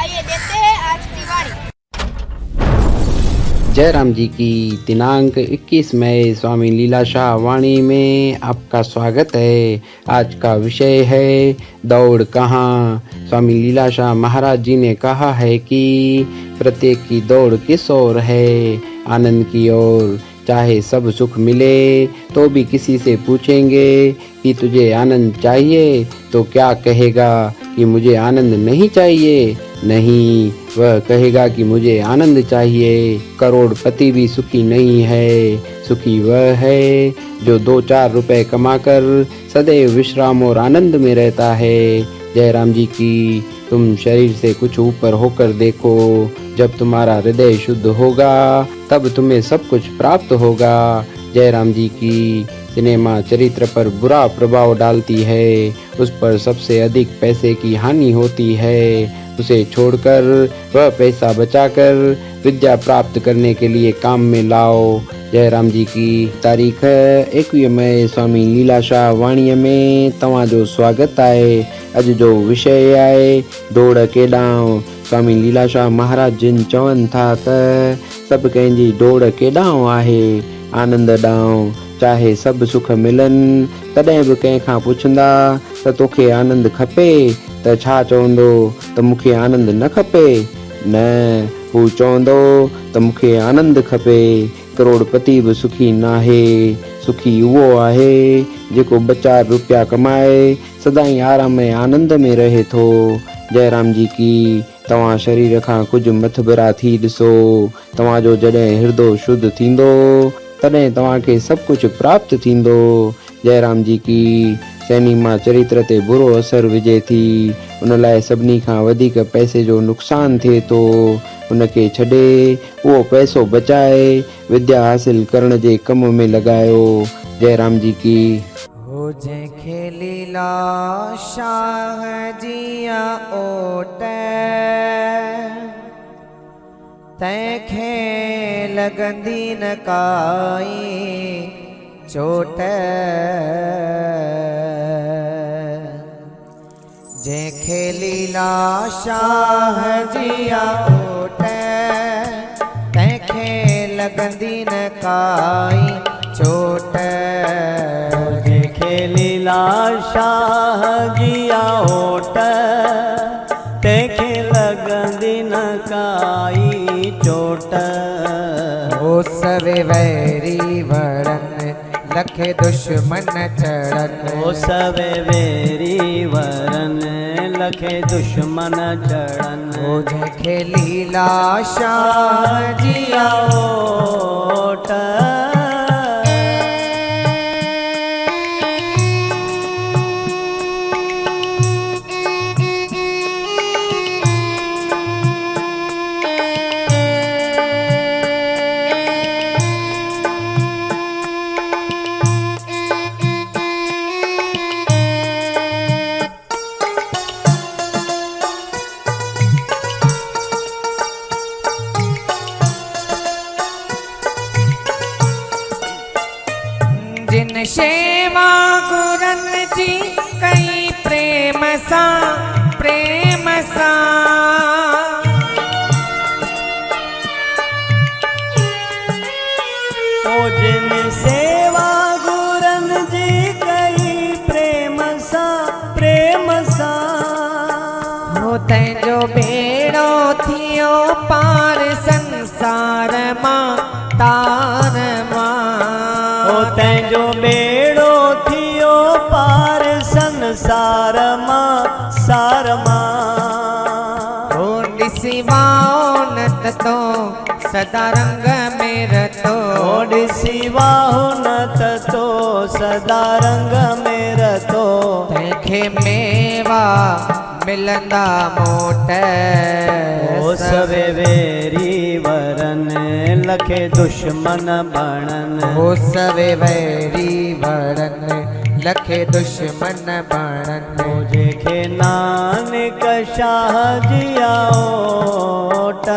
आइए देखते हैं आज तिवारी। जयराम जी की दिनांक 21 मई स्वामी लीलाशाह वाणी में आपका स्वागत है। आज का विषय है दौड़ कहाँ। स्वामी लीलाशाह महाराज जी ने कहा है कि प्रत्येक की दौड़ किस ओर है, आनंद की ओर। चाहे सब सुख मिले तो भी किसी से पूछेंगे कि तुझे आनंद चाहिए तो क्या कहेगा कि मुझे आनंद नहीं चाहिए। नहीं, वह कहेगा कि मुझे आनंद चाहिए। करोड़पति भी सुखी नहीं है, सुखी वह है जो 2-4 रुपए कमाकर सदैव विश्राम और आनंद में रहता है। जयराम जी की तुम शरीर से कुछ ऊपर होकर देखो। जब तुम्हारा हृदय शुद्ध होगा तब तुम्हें सब कुछ प्राप्त होगा। जयराम जी की सिनेमा चरित्र पर बुरा प्रभाव डालती है, उस पर सबसे अधिक पैसे की हानि होती है। उसे छोड़कर वह पैसा बचाकर विद्या प्राप्त करने के लिए काम में लाओ। जयराम जी की तारीख है 21 मई स्वामी लीलाशाह वाणीअ में तव्हांजो स्वागत आहे। अॼु जो विषय आहे दौड़ केॾांहुं। स्वामी लीलाशाह महाराज जिन चवनि था त सभु कंहिंजी दौड़ केॾांहुं आहे, आनंद ॾांहुं। चाहे सभु सुख मिलनि तॾहिं बि कंहिंखां पुछंदा त तोखे आनंद खपे त छा चवंदो त मूंखे आनंद न खपे। न, हू चवंदो त मूंखे आनंद खपे। करोड़पति बि सुखी नाहे, सुखी उहो आहे जेको 2-4 रुपया कमाए सदाई आराम ऐं आनंद में रहे थो। जयराम जी की तव्हां शरीर खां कुझु मथबरा थी ॾिसो। तव्हांजो जॾहिं हृदय शुद्ध थींदो तॾहिं तव्हांखे सभु कुझु प्राप्त थींदो। जयराम जी की सिनेमा चरित्र ते बुरो असर विझे थी, उन लाइ सभिनी खां वधीक पैसे जो नुक़सान थिए थो। उनखे छॾे उहो पैसो बचाए विद्या हासिल करण जे कम में लॻायो। जयराम जी की हो जंहिंखे लीलाशाह जिया ओट, तंहिंखे लॻंदी न काई चोट। जंहिंखे लीलाशाह जिया ओट, तंहिंखे लॻंदी न काई चोट। जंहिंखे लीलाशाह जिया ओट, तंहिंखे लॻंदी न काई चोट। ओ सवे वैरी वड़न लखे दुश्मन चढ़न। ओ सवे वेरी वरन लखे दुश्मन चढ़न। ओ जंहिंखे लीलाशाह जिया ओट, जिन शेवा गुरन जी कई प्रेम सां, प्रेम सां। ओ जिन सेवा गुरन जी कई प्रेम सां, प्रेम सां। हो तंहिंजो बेड़ो थियो पार संसार मां, तार मां। ओ तंहिंजो बेड़ो थियो पार संसार मां, सार मां। हो ॾिसी वाओ न त तो सदा रंग में रतो। ओ ॾिसी वाहो न त तो सदा रंग में रतो। तंहिंखे मेवा मिलंदा मोट। ओ सवे वेरी वरन लखे दुश्मन बणन। हो सवे वैरी वड़न लखे दुश्मन बणन। ओ जंहिंखे नानक शाह जिया ओट,